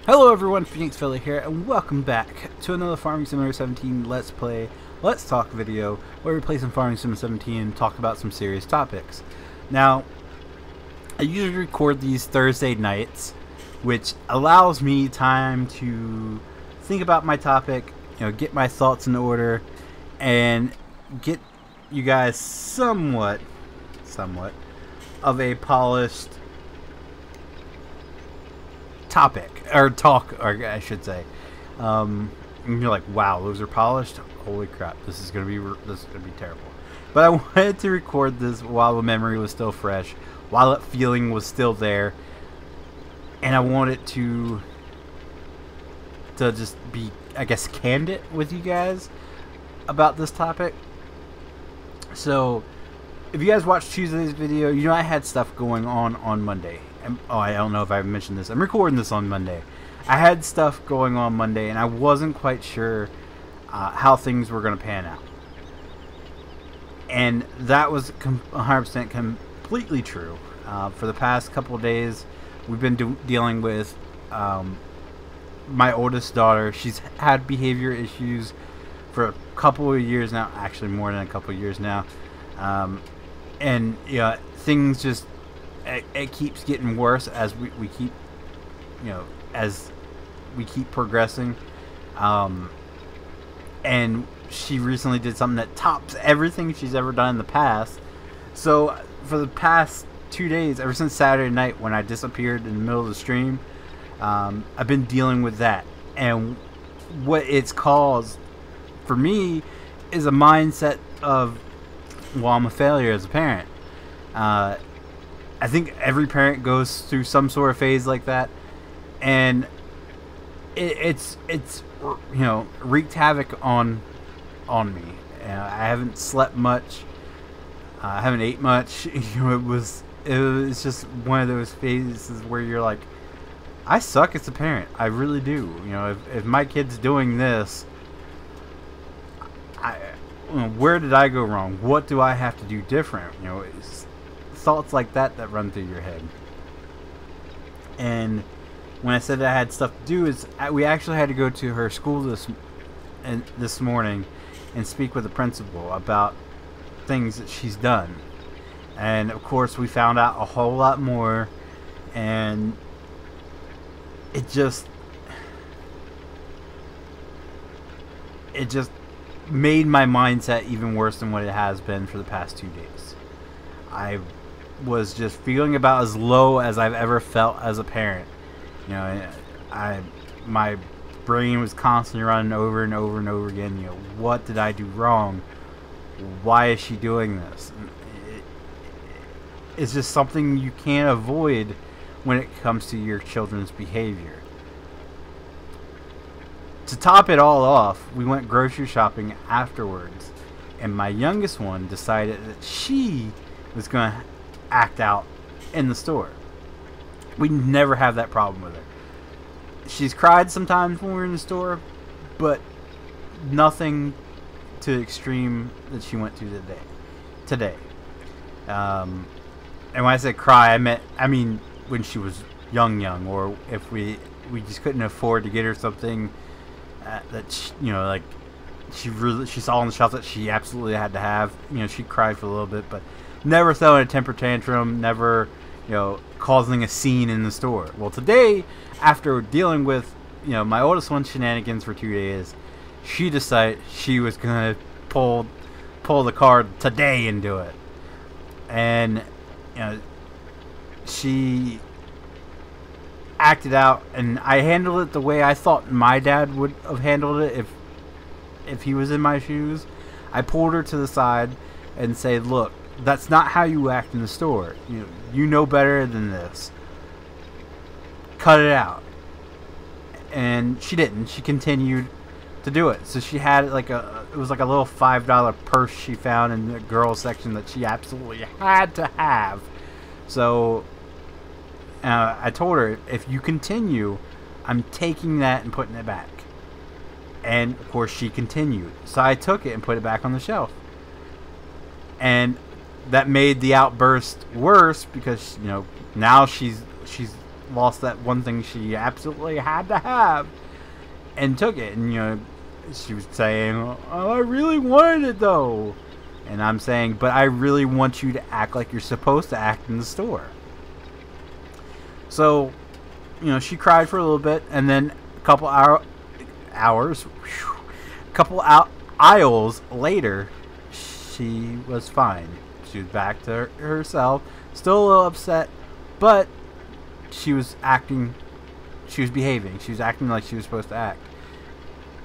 Hello everyone, Phoenix Philly here, and welcome back to another Farming Simulator 17 Let's Play, Let's Talk video, where we play some Farming Simulator 17 and talk about some serious topics. Now, I usually record these Thursday nights, which allows me time to think about my topic, get my thoughts in order, and get you guys somewhat of a polished topic or talk, or I should say. And you're like, wow, those are polished. Holy crap, this is gonna be terrible. But I wanted to record this while the memory was still fresh, while that feeling was still there, and I wanted to just be, I guess, candid with you guys about this topic. So, if you guys watched Tuesday's video, you know I had stuff going on Monday. Oh, I don't know if I mentioned this. I'm recording this on Monday. I had stuff going on Monday, and I wasn't quite sure how things were going to pan out. And that was 100% completely true. For the past couple of days, we've been dealing with my oldest daughter. She's had behavior issues for a couple of years now. Actually, more than a couple of years now. And yeah, things just... It keeps getting worse as we keep, as we keep progressing. And she recently did something that tops everything she's ever done in the past. So for the past 2 days, ever since Saturday night when I disappeared in the middle of the stream, I've been dealing with that. And what it's caused for me is a mindset of, well, I'm a failure as a parent. I think every parent goes through some sort of phase like that, and it's wreaked havoc on me. I haven't slept much. I haven't ate much. It's just one of those phases where you're like, I suck as a parent. I really do. If my kid's doing this, where did I go wrong? What do I have to do different? It's thoughts like that run through your head. And when I said I had stuff to do, we actually had to go to her school this morning and speak with the principal about things that she's done. And of course we found out a whole lot more, and it just made my mindset even worse than what it has been for the past 2 days. I was just feeling about as low as I've ever felt as a parent. My brain was constantly running over and over and over again. What did I do wrong? Why is she doing this? It's just something you can't avoid when it comes to your children's behavior. To top it all off, we went grocery shopping afterwards, and my youngest one decided that she was going to act out in the store. We never have that problem with her. She's cried sometimes when we're in the store, but nothing to the extreme that she went to today. And when I said cry, I mean when she was young, or if we just couldn't afford to get her something that she saw on the shelf that she absolutely had to have. She cried for a little bit, but never throwing a temper tantrum, never, causing a scene in the store. Well, today, after dealing with, my oldest one's shenanigans for 2 days, she decided she was gonna pull the card today and do it. And, she acted out, and I handled it the way I thought my dad would have handled it if he was in my shoes. I pulled her to the side and said, look, that's not how you act in the store. You know better than this. Cut it out. And she didn't. She continued to do it. So she had it was like a little $5 purse she found in the girls section that she absolutely had to have. So I told her, if you continue, I'm taking that and putting it back. And of course she continued. So I took it and put it back on the shelf. And that made the outburst worse because now she's lost that one thing she absolutely had to have and took it. And, you know, she was saying, oh, I really wanted it though. And I'm saying, but I really want you to act like you're supposed to act in the store. So, you know, she cried for a little bit, and then a couple aisles later, she was fine. She was back to herself, still a little upset, but she was acting, she was behaving, she was acting like she was supposed to act.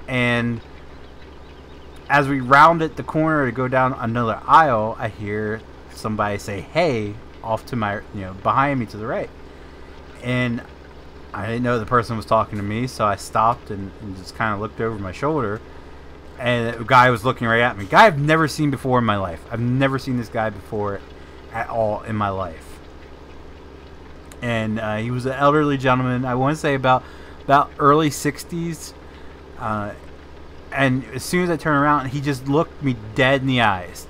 And as we rounded the corner to go down another aisle, I hear somebody say, hey, off to my, you know, behind me to the right. And I didn't know the person was talking to me, so I stopped and just kind of looked over my shoulder. And the guy was looking right at me. Guy I've never seen before in my life. I've never seen this guy before at all in my life. And he was an elderly gentleman. I want to say about early 60s. And as soon as I turned around, he just looked me dead in the eyes.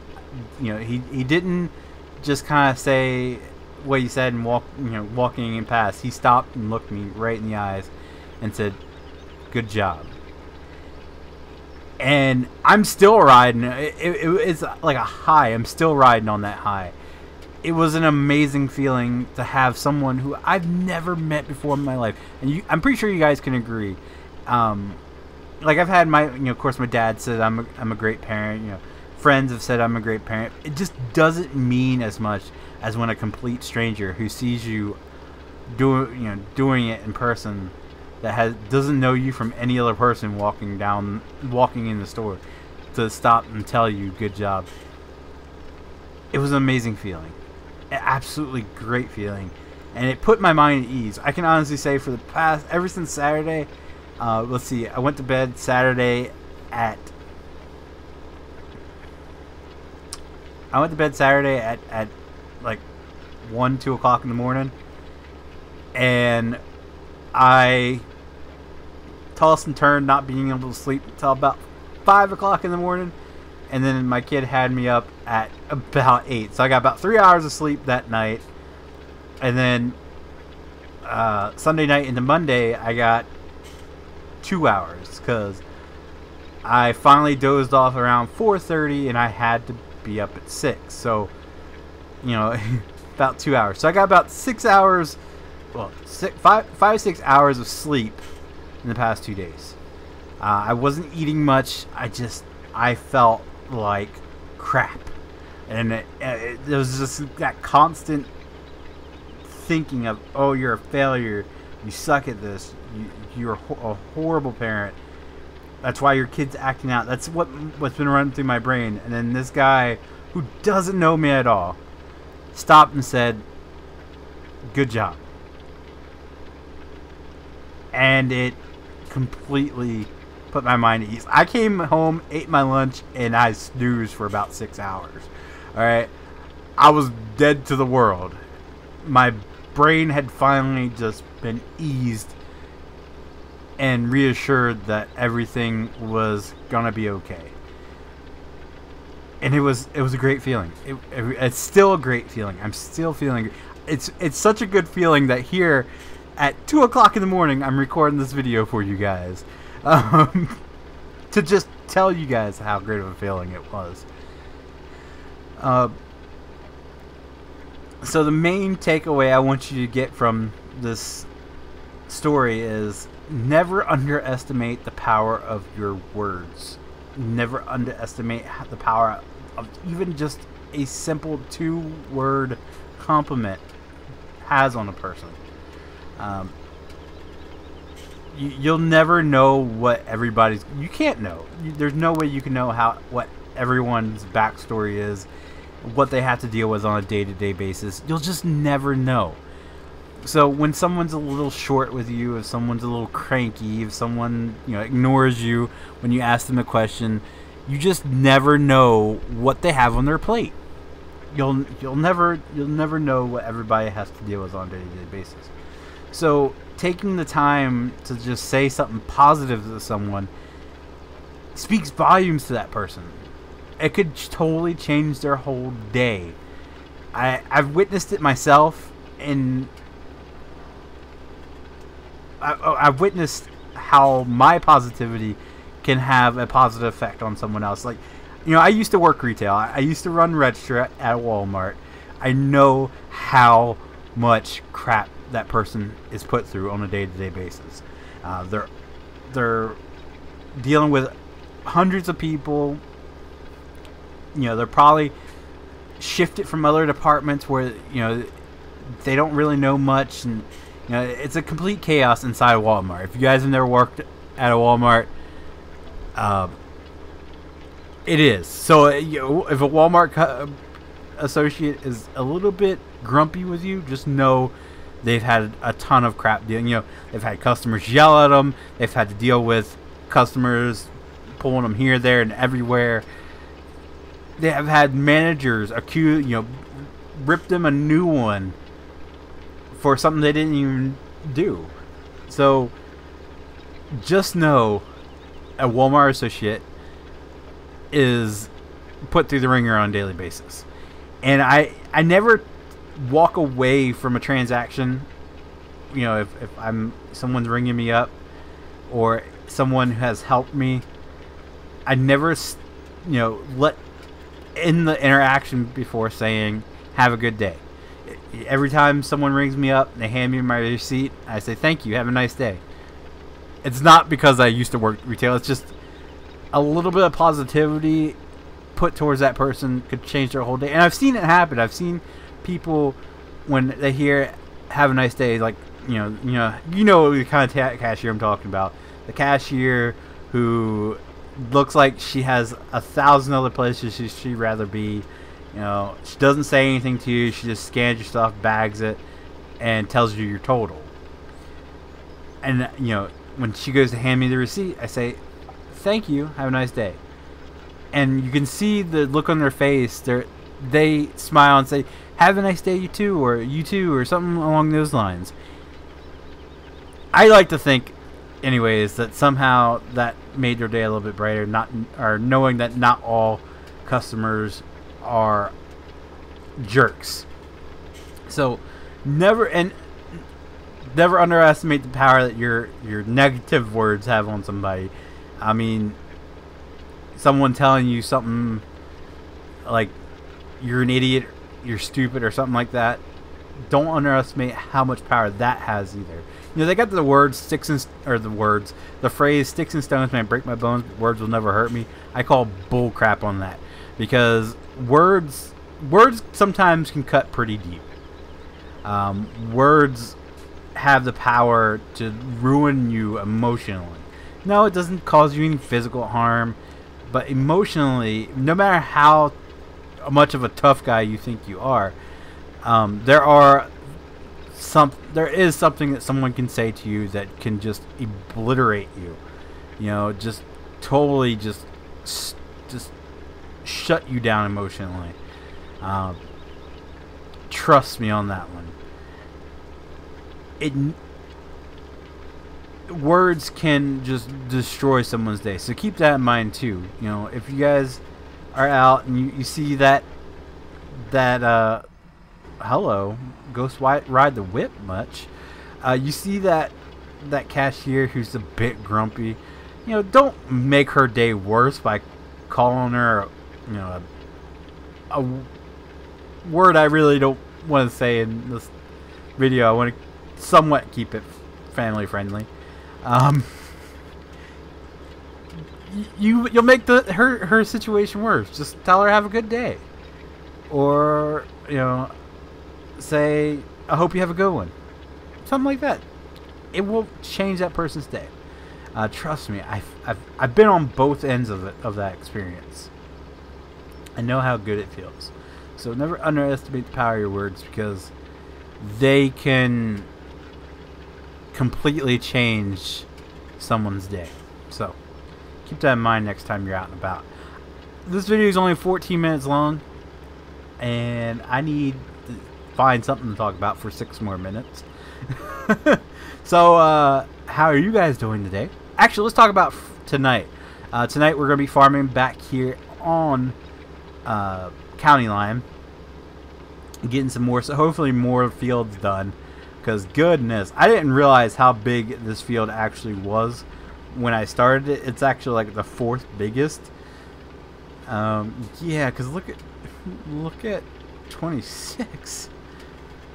You know, he didn't just kind of say what he said and walking in past. He stopped and looked me right in the eyes and said, "Good job." And I'm still riding. It's like a high. I'm still riding on that high. It was an amazing feeling to have someone who I've never met before in my life. And I'm pretty sure you guys can agree. Like I've had my, of course my dad said I'm a great parent. Friends have said I'm a great parent. It just doesn't mean as much as when a complete stranger who sees you doing it in person, that doesn't know you from any other person walking in the store, to stop and tell you good job. It was an amazing feeling, an absolutely great feeling, and it put my mind at ease. I can honestly say for the past, ever since Saturday, let's see, I went to bed Saturday at like 1-2 o'clock in the morning, and I tossed and turned, not being able to sleep until about 5 o'clock in the morning, and then my kid had me up at about 8, so I got about 3 hours of sleep that night. And then Sunday night into Monday, I got 2 hours because I finally dozed off around 4:30, and I had to be up at 6. So, about 2 hours. So I got about 6 hours, well, 5-6 hours of sleep in the past 2 days. I wasn't eating much. I felt like crap, and there was just that constant thinking of, oh, you're a failure, you suck at this, you're a horrible parent, that's why your kid's acting out. That's what's been running through my brain. And then this guy who doesn't know me at all stopped and said, "Good job." And it completely put my mind at ease. I came home, ate my lunch, and I snoozed for about 6 hours. Alright? I was dead to the world. My brain had finally just been eased and reassured that everything was gonna be okay. And it was a great feeling. It's still a great feeling. I'm still feeling it's such a good feeling that here at 2 o'clock in the morning I'm recording this video for you guys, to just tell you guys how great of a feeling it was. So the main takeaway I want you to get from this story is, never underestimate the power of your words. Never underestimate the power of even just a simple 2-word compliment has on a person. You'll never know what everybody's... You can't know. There's no way you can know what everyone's backstory is, what they have to deal with on a day-to-day basis. You'll just never know. So when someone's a little short with you, if someone's a little cranky, if someone ignores you when you ask them a question, you just never know what they have on their plate. You'll never know what everybody has to deal with on a day-to-day basis. So taking the time to just say something positive to someone speaks volumes to that person. It could totally change their whole day. I've witnessed it myself, and I've witnessed how my positivity can have a positive effect on someone else. Like, you know, I used to work retail. I used to run register at Walmart. I know how much crap that person is put through on a day-to-day basis. They're dealing with hundreds of people. You know, they're probably shifted from other departments where, you know, they don't really know much, and you know, it's a complete chaos inside of Walmart. If you guys have never worked at a Walmart, it is. So, you know, if a Walmart associate is a little bit grumpy with you, just know they've had a ton of crap dealing. You know, they've had customers yell at them. They've had to deal with customers pulling them here, there, and everywhere. They have had managers accuse, you know, rip them a new one for something they didn't even do. So just know a Walmart associate is put through the ringer on a daily basis. And I never walk away from a transaction, you know, if someone's ringing me up or someone has helped me. I never, you know, let in the interaction before saying have a good day. Every time someone rings me up and they hand me my receipt, I say thank you, have a nice day. It's not because I used to work retail. It's just a little bit of positivity put towards that person could change their whole day. And I've seen it happen. I've seen people when they hear have a nice day, like, you know the kind of cashier I'm talking about. The cashier who looks like she has 1,000 other places she'd rather be. You know, she doesn't say anything to you. She just scans your stuff, bags it, and tells you your total. And, you know, when she goes to hand me the receipt, I say, thank you, have a nice day. And you can see the look on their face. They smile and say, have a nice day, you too, or something along those lines. I like to think, anyways, that somehow that made their day a little bit brighter, knowing that not all customers are jerks. So never underestimate the power that your negative words have on somebody. I mean, someone telling you something like you're an idiot, you're stupid, or something like that, don't underestimate how much power that has either. You know, they got the phrase "sticks and stones may break my bones, but words will never hurt me." I call bull crap on that, because words sometimes can cut pretty deep. Words have the power to ruin you emotionally. No, it doesn't cause you any physical harm, but emotionally, no matter how much of a tough guy you think you are, there is something that someone can say to you that can just obliterate you. You know, just totally just shut you down emotionally. Trust me on that one. Words can just destroy someone's day, so keep that in mind too. You know, if you guys are out and you see that hello, Ghost Ride the Whip much, you see that cashier who's a bit grumpy, you know, don't make her day worse by calling her, you know, a word I really don't want to say in this video. I want to somewhat keep it family friendly. You'll make her situation worse. Just tell her have a good day, or, you know, say I hope you have a good one, something like that. It will change that person's day. Trust me, I've been on both ends of that experience. I know how good it feels. So never underestimate the power of your words, because they can completely change someone's day. So keep that in mind next time you're out and about. This video is only 14 minutes long, and I need to find something to talk about for 6 more minutes. So how are you guys doing today? Actually, let's talk about tonight. Tonight we're going to be farming back here on County Line, getting some more, so hopefully more fields done. because goodness, I didn't realize how big this field actually was when I started it. It's actually like the 4th biggest. Yeah, because look at 26.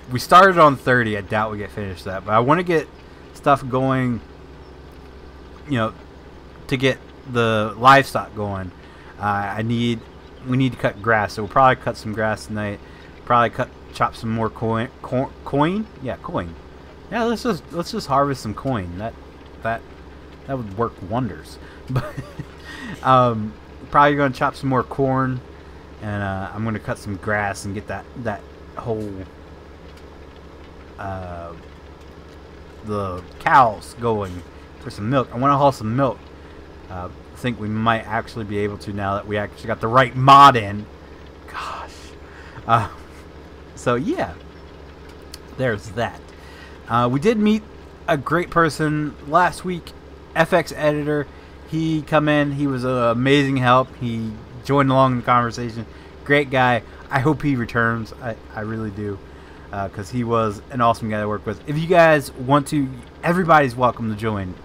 We started on 30. I doubt we get finished that, but I want to get stuff going, you know, to get the livestock going. We need to cut grass, so we'll probably cut some grass tonight. Probably chop some more coin. Yeah, coin. Yeah, let's just harvest some coin. That would work wonders. But probably gonna chop some more corn, and I'm gonna cut some grass and get that whole the cows going for some milk. I want to haul some milk. I think we might actually be able to now that we actually got the right mod in. Gosh. So yeah, there's that. We did meet a great person last week, FX Editor. He come in. He was an amazing help. He joined along in the conversation. Great guy. I hope he returns. I really do, because he was an awesome guy to work with. If you guys want to, everybody's welcome to join.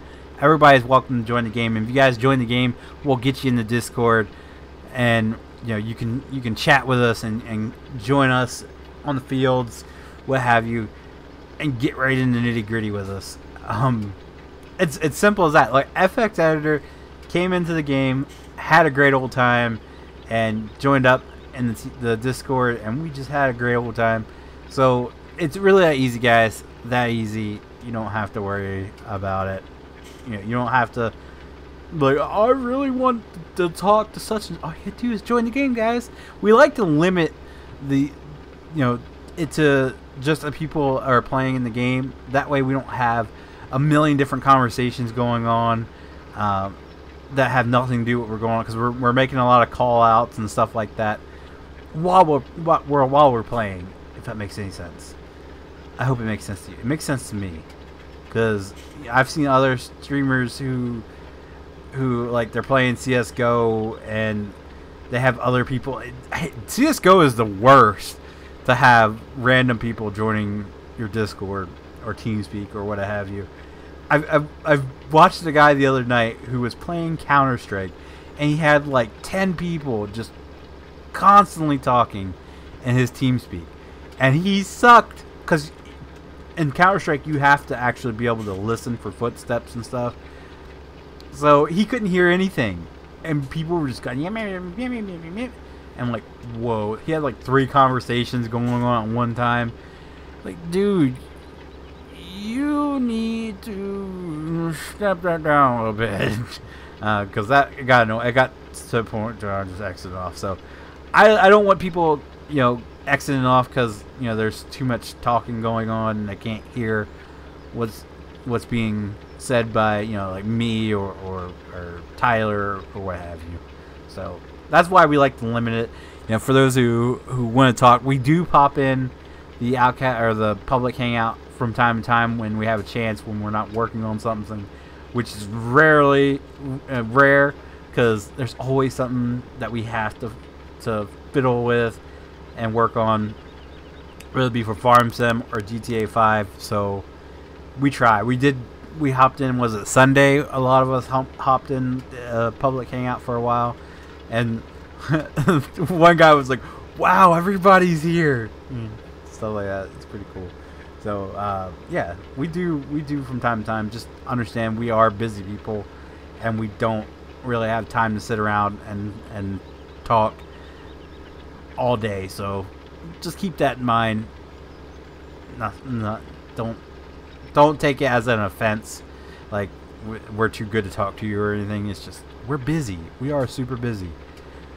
Everybody's welcome to join the game. And if you guys join the game, we'll get you in the Discord, and you know you can chat with us and join us on the fields, what have you, and get right into the nitty gritty with us. It's simple as that. Like, FX Editor came into the game, had a great old time, and joined up in the Discord, and we just had a great old time. So it's really that easy, guys. That easy. You don't have to worry about it. You know, you don't have to like, I really want to talk to such and all you have to do is join the game, guys. We like to limit the it to just the people are playing in the game. That way we don't have a million different conversations going on that have nothing to do with what we're going on, because we're making a lot of call outs and stuff like that while we're playing, if that makes any sense. I hope it makes sense to you. It makes sense to me, because I've seen other streamers who like they're playing CS:GO and they have other people. CS:GO is the worst to have random people joining your Discord or TeamSpeak or what have you. I've watched a guy the other night who was playing Counter-Strike, and he had like 10 people just constantly talking in his TeamSpeak, and he sucked, because in Counter-Strike you have to actually be able to listen for footsteps and stuff. So he couldn't hear anything, and people were just going, and like, whoa. He had like 3 conversations going on at one time. Like, dude, you need to step that down a little bit, because that got to the point where I just exited off. So I don't want people exiting off because there's too much talking going on and I can't hear what's being said by like me or Tyler or what have you. So that's why we like to limit it. For those who want to talk, we do pop in the the public hangout from time to time when we have a chance, when we're not working on something, which is rare, because there's always something that we have to fiddle with and work on, whether it be for Farm Sim or GTA 5. So we try. We hopped in, was it Sunday? A lot of us hopped in public hangout for a while, and one guy was like, wow, everybody's here, stuff like that. It's pretty cool. So yeah, we do from time to time. Just understand we are busy people, and we don't really have time to sit around and talk all day. So just keep that in mind. Don't take it as an offense, like we're too good to talk to you or anything. It's just we're busy. We are super busy.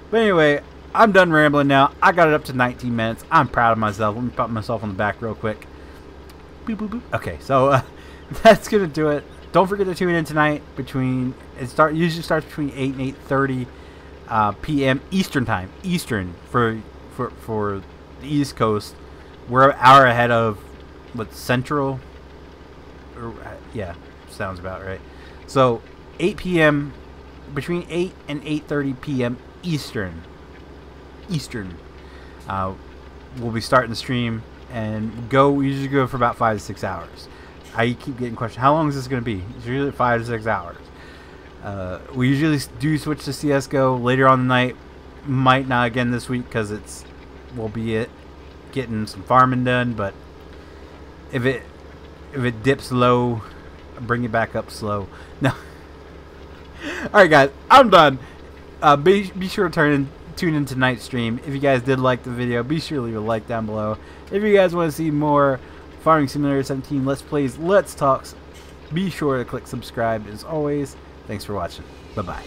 But anyway, I'm done rambling now. I got it up to 19 minutes. I'm proud of myself. Let me pat myself on the back real quick. Boop, boop, boop. Okay, so that's gonna do it. Don't forget to tune in tonight. Usually starts between 8 and 8:30 p.m. Eastern time. Eastern for the East Coast. We're an hour ahead of Central. Yeah, sounds about right. So 8 p.m. between 8 and 8:30 p.m. Eastern. We'll be starting the stream and we usually go for about 5 to 6 hours. I keep getting questioned, how long is this going to be? It's usually 5 to 6 hours. We usually do switch to CSGO later on the night. Might not again this week because will be getting some farming done. But if it dips low, bring it back up slow. No. All right, guys, I'm done. Be sure to tune in tonight's stream. If you guys did like the video, be sure to leave a like down below. If you guys want to see more Farming Simulator 17 Let's Plays, Let's Talks, be sure to click subscribe. As always, thanks for watching. Bye-bye.